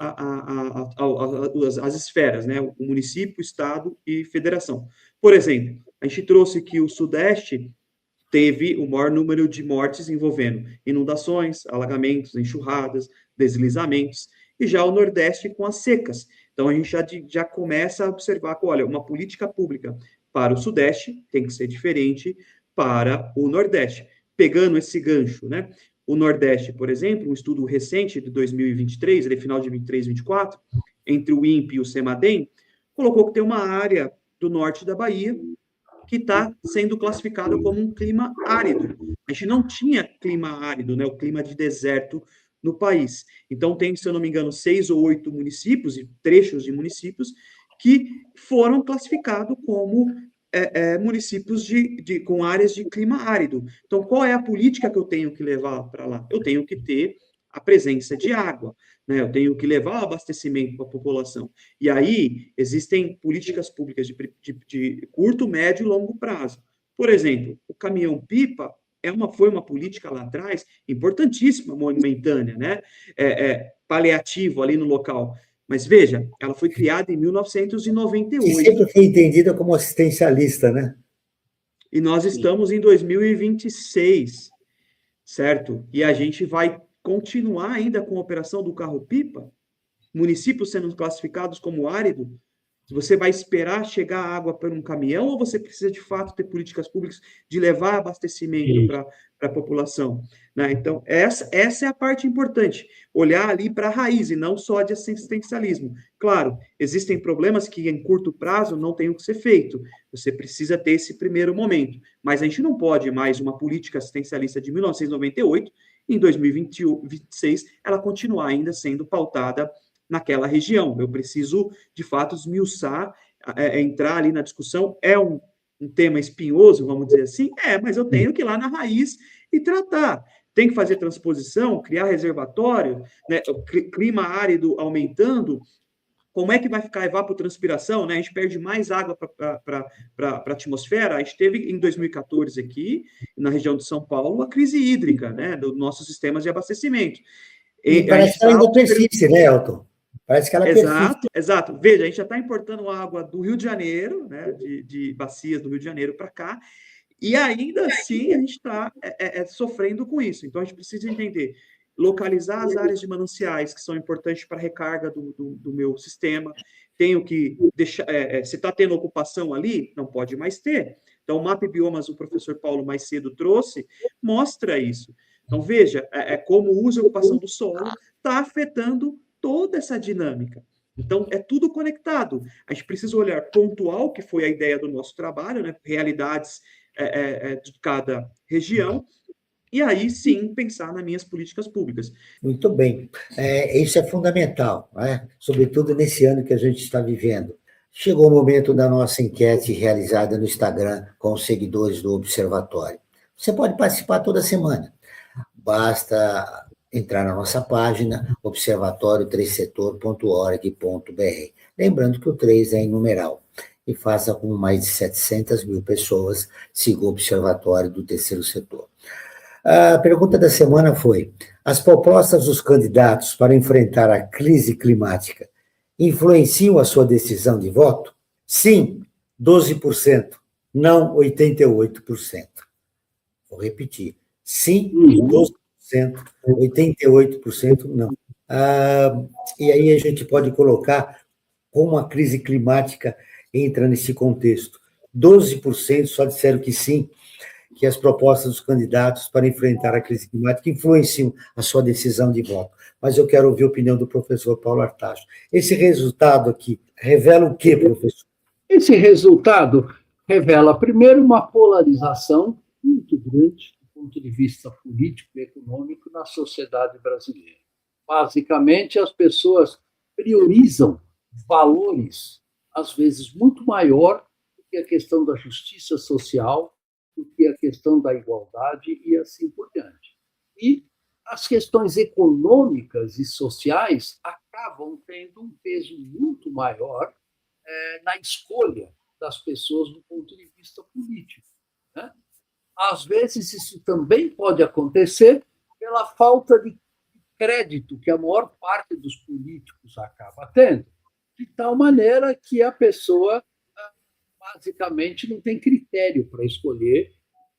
as esferas, né, o município, o estado e federação. Por exemplo, a gente trouxe que o Sudeste teve o maior número de mortes envolvendo inundações, alagamentos, enxurradas, deslizamentos, e já o Nordeste com as secas. Então, a gente já começa a observar que, olha, uma política pública para o Sudeste tem que ser diferente para o Nordeste. Pegando esse gancho, né? O Nordeste, por exemplo, um estudo recente de 2023, final de 23 e 24, entre o INPE e o CEMADEM, colocou que tem uma área do norte da Bahia que está sendo classificada como um clima árido. A gente não tinha clima árido, né? O clima de deserto no país. Então, tem, se eu não me engano, 6 ou 8 municípios e trechos de municípios que foram classificados como municípios com áreas de clima árido. Então, qual é a política que eu tenho que levar para lá? Eu tenho que ter a presença de água, né? Eu tenho que levar o abastecimento para a população. E aí, existem políticas públicas de curto, médio e longo prazo. Por exemplo, o caminhão-pipa foi uma política lá atrás importantíssima, momentânea, né? Paliativo ali no local. Mas veja, ela foi criada em 1998. E sempre foi entendida como assistencialista, né? E nós estamos em 2026, certo? E a gente vai continuar ainda com a operação do carro-pipa, municípios sendo classificados como árido. Você vai esperar chegar a água por um caminhão ou você precisa, de fato, ter políticas públicas de levar abastecimento para a população? Né? Então, essa é a parte importante, olhar ali para a raiz e não só de assistencialismo. Claro, existem problemas que em curto prazo não tem o que ser feito, você precisa ter esse primeiro momento, mas a gente não pode mais uma política assistencialista de 1998, em 2026, ela continuar ainda sendo pautada naquela região. Eu preciso, de fato, esmiuçar, entrar ali na discussão. É um tema espinhoso, vamos dizer assim? Mas eu tenho que ir lá na raiz e tratar. Tem que fazer transposição, criar reservatório, né? Clima árido aumentando, como é que vai ficar a evapotranspiração, né? A gente perde mais água para a atmosfera. A gente teve em 2014 aqui, na região de São Paulo, a crise hídrica, né, dos nossos sistemas de abastecimento. E parece que ela ainda persiste, né, Elton? Parece que ela persiste. Exato. Veja, a gente já está importando água do Rio de Janeiro, né, de bacias do Rio de Janeiro para cá, e ainda assim a gente está sofrendo com isso. Então a gente precisa entender, localizar as áreas de mananciais que são importantes para a recarga do meu sistema. Tenho que deixar, se está tendo ocupação ali, não pode mais ter. Então o Mapa e Biomas, o professor Paulo mais cedo trouxe, mostra isso. Então veja, como o uso e ocupação do solo está afetando toda essa dinâmica. Então, é tudo conectado. A gente precisa olhar pontual, que foi a ideia do nosso trabalho, né? Realidades de cada região, e aí sim pensar nas minhas políticas públicas. Muito bem. Isso é fundamental, né? Sobretudo nesse ano que a gente está vivendo. Chegou o momento da nossa enquete realizada no Instagram com os seguidores do Observatório. Você pode participar toda semana. Basta entrar na nossa página, observatório3setor.org.br. Lembrando que o 3 é em numeral. E faça com mais de 700 mil pessoas, siga o Observatório do Terceiro Setor. A pergunta da semana foi: as propostas dos candidatos para enfrentar a crise climática influenciam a sua decisão de voto? Sim, 12%. Não, 88%. Vou repetir. Sim, 12%. 88% não. E aí a gente pode colocar como a crise climática entra nesse contexto. 12% só disseram que sim, que as propostas dos candidatos para enfrentar a crise climática influenciam a sua decisão de voto. Mas eu quero ouvir a opinião do professor Paulo Artacho. Esse resultado aqui revela o quê, professor? Esse resultado revela, primeiro, uma polarização muito grande do ponto de vista político e econômico na sociedade brasileira. Basicamente, as pessoas priorizam valores, às vezes, muito maior do que a questão da justiça social, do que a questão da igualdade e assim por diante. E as questões econômicas e sociais acabam tendo um peso muito maior na escolha das pessoas do ponto de vista político, né? Às vezes, isso também pode acontecer pela falta de crédito que a maior parte dos políticos acaba tendo, de tal maneira que a pessoa basicamente não tem critério para escolher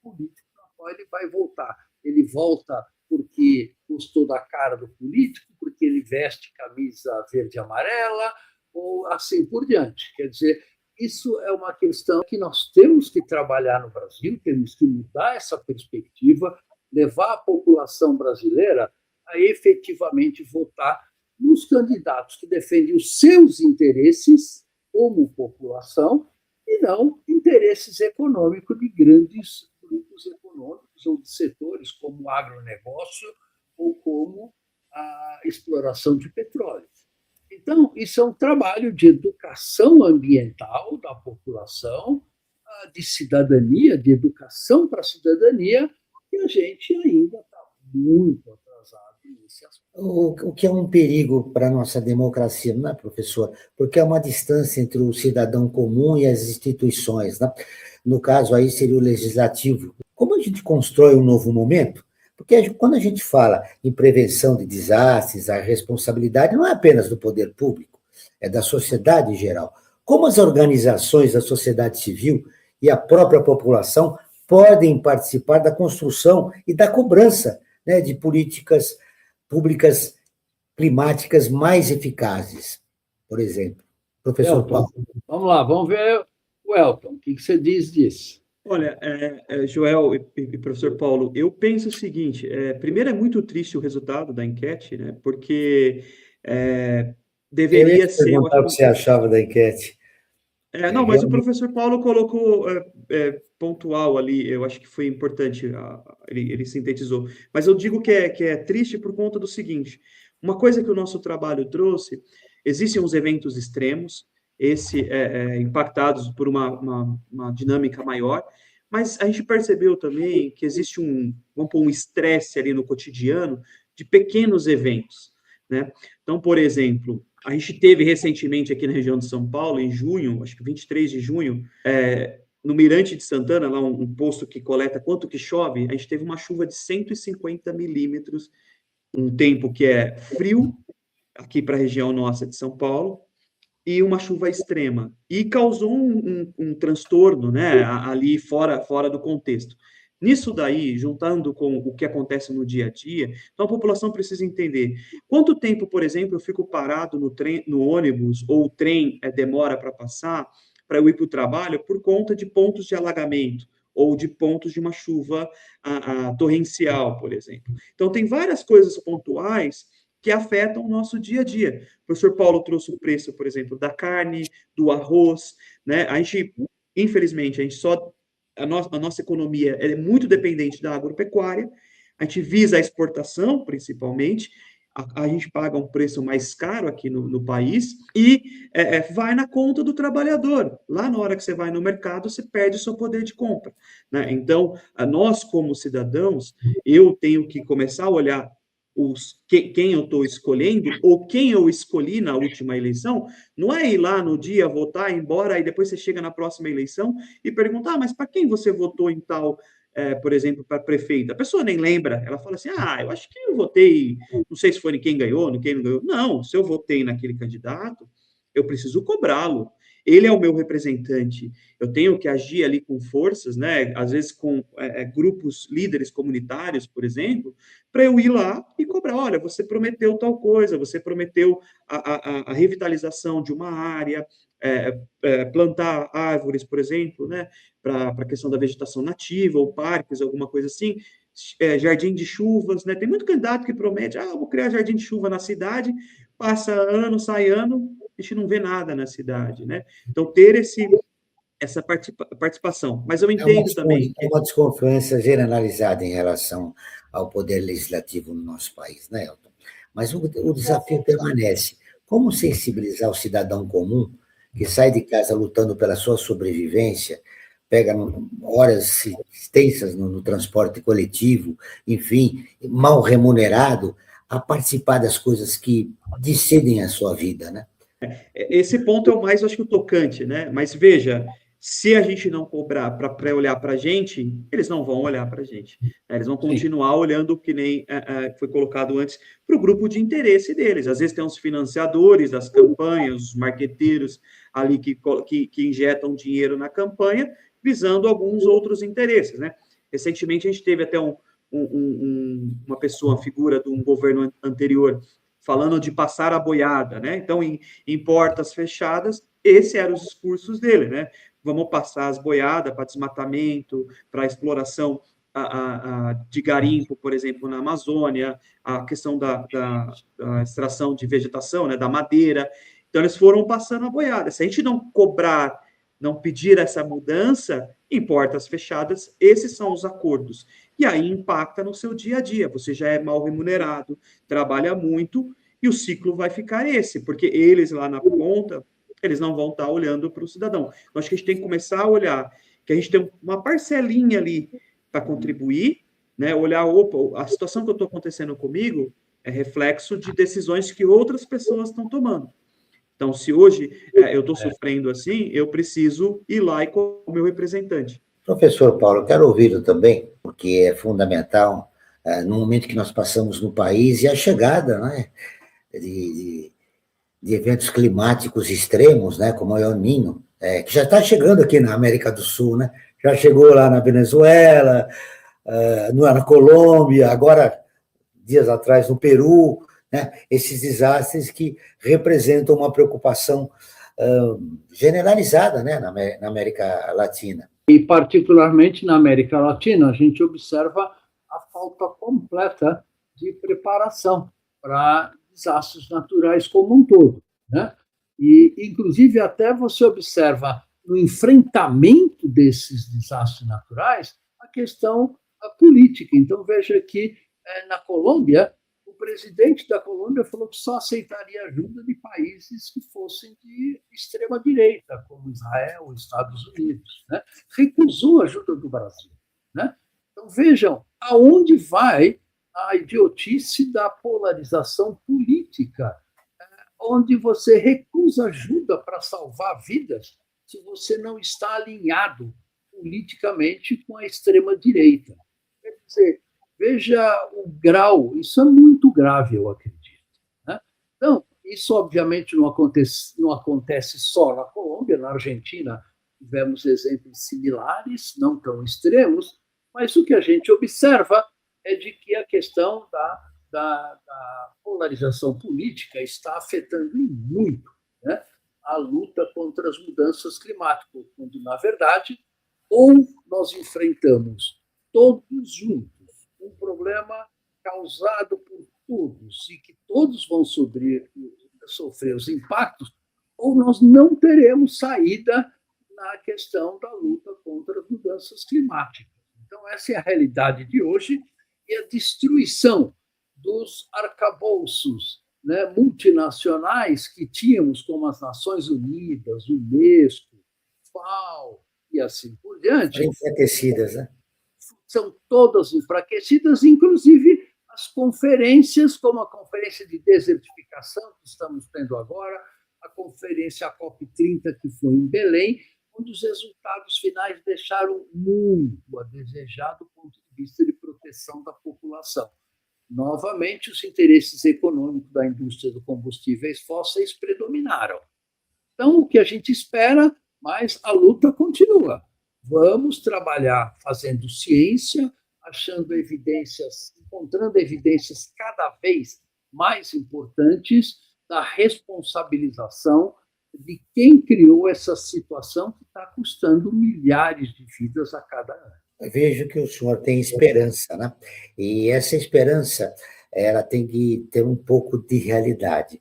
o político na qual ele vai votar. Ele vota porque gostou da cara do político, porque ele veste camisa verde e amarela, ou assim por diante. Quer dizer, isso é uma questão que nós temos que trabalhar no Brasil, temos que mudar essa perspectiva, levar a população brasileira a efetivamente votar nos candidatos que defendem os seus interesses como população e não interesses econômicos de grandes grupos econômicos ou de setores como o agronegócio ou como a exploração de petróleo. Então, isso é um trabalho de educação ambiental da população, de cidadania, de educação para a cidadania, e a gente ainda está muito atrasado nesse aspecto. O que é um perigo para a nossa democracia, não é, professor? Porque é uma distância entre o cidadão comum e as instituições, né? No caso aí seria o legislativo. Como a gente constrói um novo momento? Porque quando a gente fala em prevenção de desastres, a responsabilidade não é apenas do poder público, é da sociedade em geral. Como as organizações da sociedade civil e a própria população podem participar da construção e da cobrança, né, de políticas públicas climáticas mais eficazes, por exemplo. Professor Paulo. Vamos lá, vamos ver o Elton. O que você diz disso? Olha, Joel e professor Paulo, eu penso o seguinte, primeiro é muito triste o resultado da enquete, né, porque deveria ser... perguntar o que você achava da enquete. Não, mas o professor Paulo colocou pontual ali, eu acho que foi importante, ele sintetizou. Mas eu digo que é triste por conta do seguinte, uma coisa que o nosso trabalho trouxe, existem uns eventos extremos, impactados por uma dinâmica maior, mas a gente percebeu também que existe um estresse ali no cotidiano de pequenos eventos, né? Então, por exemplo, A gente teve recentemente aqui na região de São Paulo, em junho, acho que 23 de junho, no Mirante de Santana, lá um posto que coleta quanto que chove, a gente teve uma chuva de 150 milímetros, um tempo que é frio, aqui para a região nossa de São Paulo, e uma chuva extrema. E causou um transtorno, né, ali fora do contexto. Nisso daí, juntando com o que acontece no dia a dia, então a população precisa entender quanto tempo, por exemplo, eu fico parado no ônibus ou o trem demora para passar, para eu ir para o trabalho, por conta de pontos de alagamento ou de pontos de uma chuva torrencial, por exemplo. Então, tem várias coisas pontuais que afetam o nosso dia a dia. O professor Paulo trouxe o preço, por exemplo, da carne, do arroz, né? A gente, infelizmente, a nossa economia é muito dependente da agropecuária, a gente visa a exportação, principalmente, a gente paga um preço mais caro aqui no país e vai na conta do trabalhador. Lá na hora que você vai no mercado, você perde o seu poder de compra, né? Então, nós, como cidadãos, eu tenho que começar a olhar quem eu estou escolhendo ou quem eu escolhi na última eleição, não é ir lá no dia votar, ir embora, e depois você chega na próxima eleição e perguntar, mas para quem você votou em tal, por exemplo, para prefeito? A pessoa nem lembra, ela fala assim, eu acho que eu votei, não sei se foi em quem ganhou, quem não ganhou. Não, se eu votei naquele candidato, eu preciso cobrá-lo. Ele é o meu representante. Eu tenho que agir ali com forças, né? Às vezes com grupos líderes comunitários, por exemplo, para eu ir lá e cobrar. Olha, você prometeu tal coisa, você prometeu a revitalização de uma área, plantar árvores, por exemplo, né? Para a questão da vegetação nativa, ou parques, alguma coisa assim. Jardim de chuvas, né? Tem muito candidato que promete, eu vou criar jardim de chuva na cidade, passa ano, sai ano, a gente não vê nada na cidade, né? Então, ter essa participação. Mas eu entendo também... É uma desconfiança generalizada em relação ao poder legislativo no nosso país, né, Elton? Mas o desafio permanece. Como sensibilizar o cidadão comum que sai de casa lutando pela sua sobrevivência, pega horas extensas no transporte coletivo, enfim, mal remunerado, a participar das coisas que decidem a sua vida, né? Esse ponto é o mais, acho que, o tocante, né? Mas veja, se a gente não cobrar para olhar para a gente, eles não vão olhar para a gente. Eles vão continuar olhando, que nem foi colocado antes, para o grupo de interesse deles. Às vezes tem os financiadores das campanhas, os marqueteiros ali que injetam dinheiro na campanha, visando alguns outros interesses, né? Recentemente a gente teve até uma pessoa, uma figura de um governo anterior, falando de passar a boiada, né? Então, em portas fechadas, esses eram os discursos dele, né? Vamos passar as boiadas para desmatamento, para exploração de garimpo, por exemplo, na Amazônia, a questão da extração de vegetação, né, da madeira. Então, eles foram passando a boiada. Se a gente não cobrar, não pedir essa mudança, em portas fechadas, esses são os acordos. E aí impacta no seu dia a dia. Você já é mal remunerado, trabalha muito, e o ciclo vai ficar esse, porque eles lá na ponta, eles não vão estar olhando para o cidadão. Então, acho que a gente tem que começar a olhar que a gente tem uma parcelinha ali para contribuir, né? Olhar, a situação que eu estou acontecendo comigo é reflexo de decisões que outras pessoas estão tomando. Então, se hoje eu estou sofrendo assim, eu preciso ir lá e com o meu representante. Professor Paulo, quero ouvi-lo também, porque é fundamental no momento que nós passamos no país e a chegada, né, de eventos climáticos extremos, né, como o El Niño, que já está chegando aqui na América do Sul, né? Já chegou lá na Venezuela, na Colômbia, agora, dias atrás, no Peru, né? Esses desastres que representam uma preocupação generalizada, né, na América Latina. E, particularmente na América Latina, a gente observa a falta completa de preparação para desastres naturais como um todo, né? E, inclusive, até você observa no enfrentamento desses desastres naturais a questão política. Então, veja que na Colômbia, o presidente da Colômbia falou que só aceitaria ajuda de países que fossem de extrema-direita, como Israel, os Estados Unidos, né? Recusou a ajuda do Brasil, né? Então, vejam aonde vai a idiotice da polarização política. onde você recusa ajuda para salvar vidas se você não está alinhado politicamente com a extrema-direita. Quer dizer, veja o grau, isso é muito grave, eu acredito. Né? Então, isso obviamente não acontece só na Colômbia, na Argentina tivemos exemplos similares, não tão extremos, mas o que a gente observa é de que a questão da polarização política está afetando muito, né, a luta contra as mudanças climáticas, quando, na verdade, ou nós enfrentamos todos juntos um problema causado por todos e que todos vão sofrer os impactos, ou nós não teremos saída na questão da luta contra as mudanças climáticas. Então, essa é a realidade de hoje, e a destruição dos arcabouços, né, multinacionais que tínhamos, como as Nações Unidas, Unesco, FAO e assim por diante. Enfraquecidas, né? São todas enfraquecidas, inclusive as conferências, como a Conferência de Desertificação, que estamos tendo agora, a conferência a COP30, que foi em Belém, onde os resultados finais deixaram muito a desejar do ponto de vista de proteção da população. Novamente, os interesses econômicos da indústria dos combustíveis fósseis predominaram. Então, o que a gente espera, mas a luta continua. Vamos trabalhar fazendo ciência, achando evidências, encontrando evidências cada vez mais importantes da responsabilização de quem criou essa situação que está custando milhares de vidas a cada ano. Eu vejo que o senhor tem esperança, né? E essa esperança, ela tem que ter um pouco de realidade.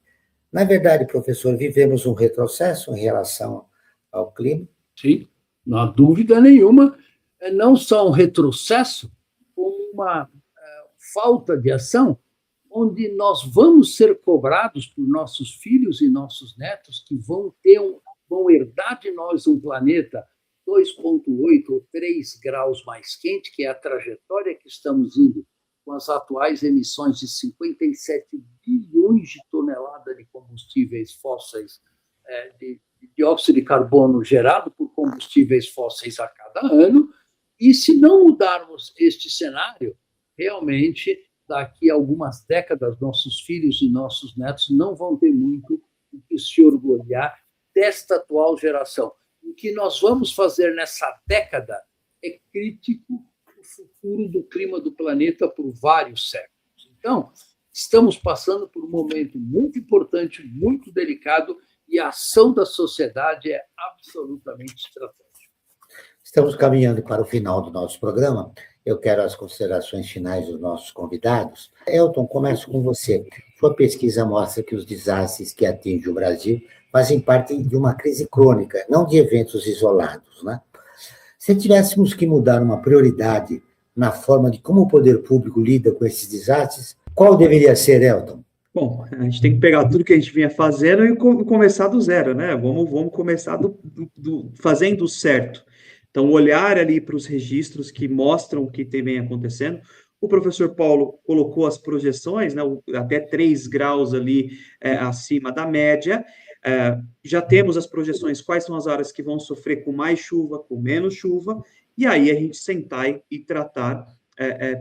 Na verdade, professor, vivemos um retrocesso em relação ao clima? Sim, não há dúvida nenhuma. Não só um retrocesso, como uma falta de ação, onde nós vamos ser cobrados por nossos filhos e nossos netos, que vão herdar de nós um planeta 2,8 ou 3 graus mais quente, que é a trajetória que estamos indo com as atuais emissões de 57 bilhões de toneladas de combustíveis fósseis, de dióxido de carbono gerado por combustíveis fósseis a cada ano. E se não mudarmos este cenário, realmente, daqui a algumas décadas, nossos filhos e nossos netos não vão ter muito o que se orgulhar desta atual geração. O que nós vamos fazer nessa década é crítico para o futuro do clima do planeta por vários séculos. Então, estamos passando por um momento muito importante, muito delicado, e a ação da sociedade é absolutamente estratégica. Estamos caminhando para o final do nosso programa. Eu quero as considerações finais dos nossos convidados. Elton, começo com você. Sua pesquisa mostra que os desastres que atingem o Brasil fazem parte de uma crise crônica, não de eventos isolados, né? Se tivéssemos que mudar uma prioridade na forma de como o poder público lida com esses desastres, qual deveria ser, Elton? Bom, a gente tem que pegar tudo que a gente vinha fazendo e começar do zero, né? Vamos começar fazendo certo. Então, olhar ali para os registros que mostram o que vem acontecendo. O professor Paulo colocou as projeções, né, até 3 graus ali acima da média. Já temos as projeções, quais são as áreas que vão sofrer com mais chuva, com menos chuva, e aí a gente sentar e tratar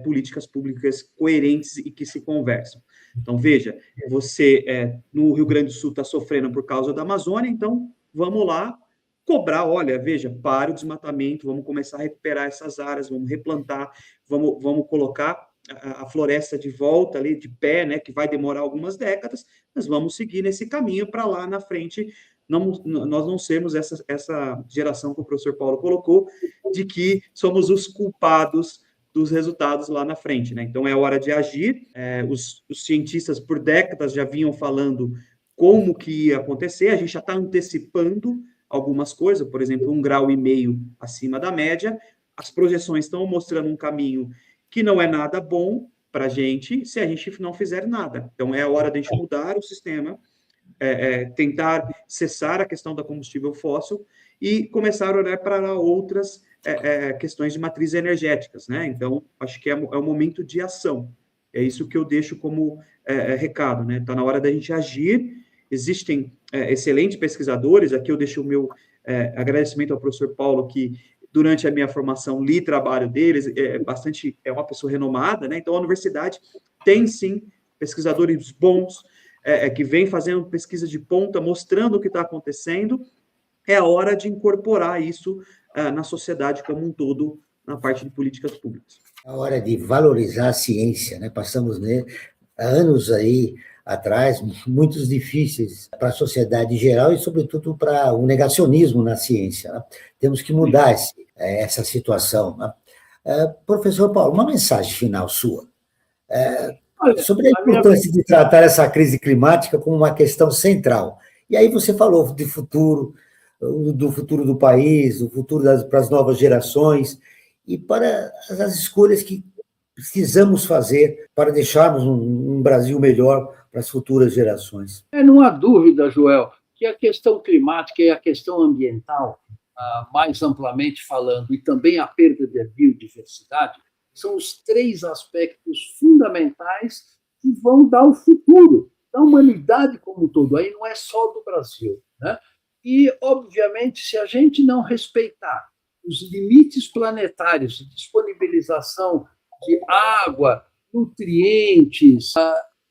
políticas públicas coerentes e que se conversam. Então, veja, você no Rio Grande do Sul está sofrendo por causa da Amazônia, então vamos lá cobrar, olha, veja, para o desmatamento, vamos começar a recuperar essas áreas, vamos replantar, vamos colocar a floresta de volta ali, de pé, né, que vai demorar algumas décadas, mas vamos seguir nesse caminho para lá na frente, nós não sermos essa geração que o professor Paulo colocou, de que somos os culpados dos resultados lá na frente, né? Então é hora de agir. Os cientistas por décadas já vinham falando como que ia acontecer, a gente já está antecipando algumas coisas, por exemplo, 1,5 grau acima da média. As projeções estão mostrando um caminho que não é nada bom para a gente se a gente não fizer nada. Então é hora de a gente mudar o sistema, tentar cessar a questão da combustível fóssil e começar a olhar para outras questões de matrizes energéticas, né? Então, acho que é o momento de ação. É isso que eu deixo como recado, né? Está na hora da gente agir existem excelentes pesquisadores. Aqui eu deixo o meu agradecimento ao professor Paulo, que durante a minha formação li trabalho deles, é uma pessoa renomada, né? Então a universidade tem sim pesquisadores bons, que vêm fazendo pesquisa de ponta, mostrando o que está acontecendo. É a hora de incorporar isso na sociedade como um todo, na parte de políticas públicas. É a hora de valorizar a ciência, né? Passamos anos aí atrás, muitos difíceis para a sociedade em geral e, sobretudo, para o negacionismo na ciência, né? Temos que mudar essa situação, né? Professor Paulo, uma mensagem final sua sobre a importância de tratar essa crise climática como uma questão central. E aí você falou do futuro do país, do futuro para as novas gerações e para as escolhas que precisamos fazer para deixarmos um Brasil melhor para as futuras gerações. Não há dúvida, Joel, que a questão climática e a questão ambiental, mais amplamente falando, e também a perda da biodiversidade, são os 3 aspectos fundamentais que vão dar o futuro da humanidade como um todo. Aí não é só do Brasil, né? E, obviamente, se a gente não respeitar os limites planetários de disponibilização de água, nutrientes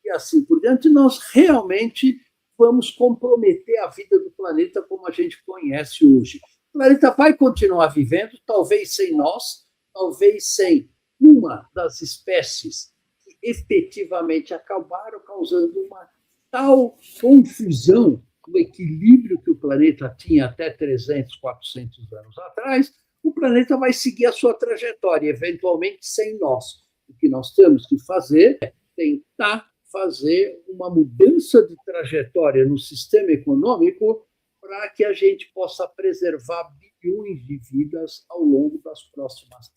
e assim por diante, nós realmente vamos comprometer a vida do planeta como a gente conhece hoje. O planeta vai continuar vivendo, talvez sem nós, talvez sem uma das espécies que efetivamente acabaram causando uma tal confusão no equilíbrio que o planeta tinha até 300, 400 anos atrás. O planeta vai seguir a sua trajetória, eventualmente sem nós. O que nós temos que fazer é tentar fazer uma mudança de trajetória no sistema econômico para que a gente possa preservar bilhões de vidas ao longo das próximas.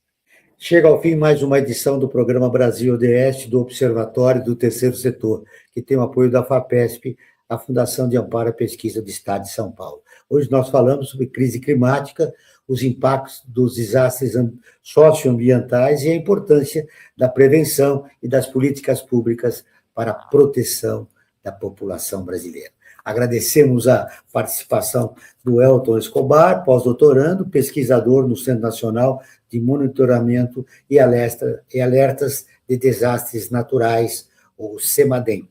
Chega ao fim mais uma edição do programa Brasil ODS do Observatório do Terceiro Setor, que tem o apoio da FAPESP, a Fundação de Amparo à Pesquisa do Estado de São Paulo. Hoje nós falamos sobre crise climática, os impactos dos desastres socioambientais e a importância da prevenção e das políticas públicas para a proteção da população brasileira. Agradecemos a participação do Elton Escobar, pós-doutorando, pesquisador no Centro Nacional de Monitoramento e Alertas de Desastres Naturais, o CEMADEM.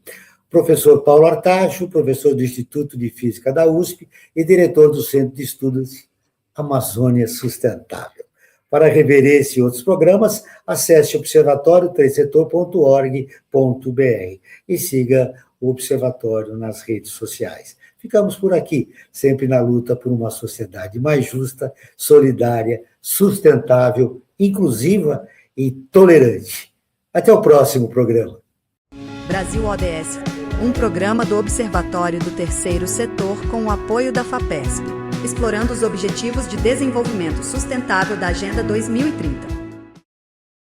Professor Paulo Artacho, professor do Instituto de Física da USP e diretor do Centro de Estudos Amazônia Sustentável. Para rever esse e outros programas, acesse observatório3setor.org.br e siga o Observatório nas redes sociais. Ficamos por aqui, sempre na luta por uma sociedade mais justa, solidária, sustentável, inclusiva e tolerante. Até o próximo programa. Brasil ODS, um programa do Observatório do Terceiro Setor com o apoio da FAPESP, explorando os Objetivos de Desenvolvimento Sustentável da Agenda 2030.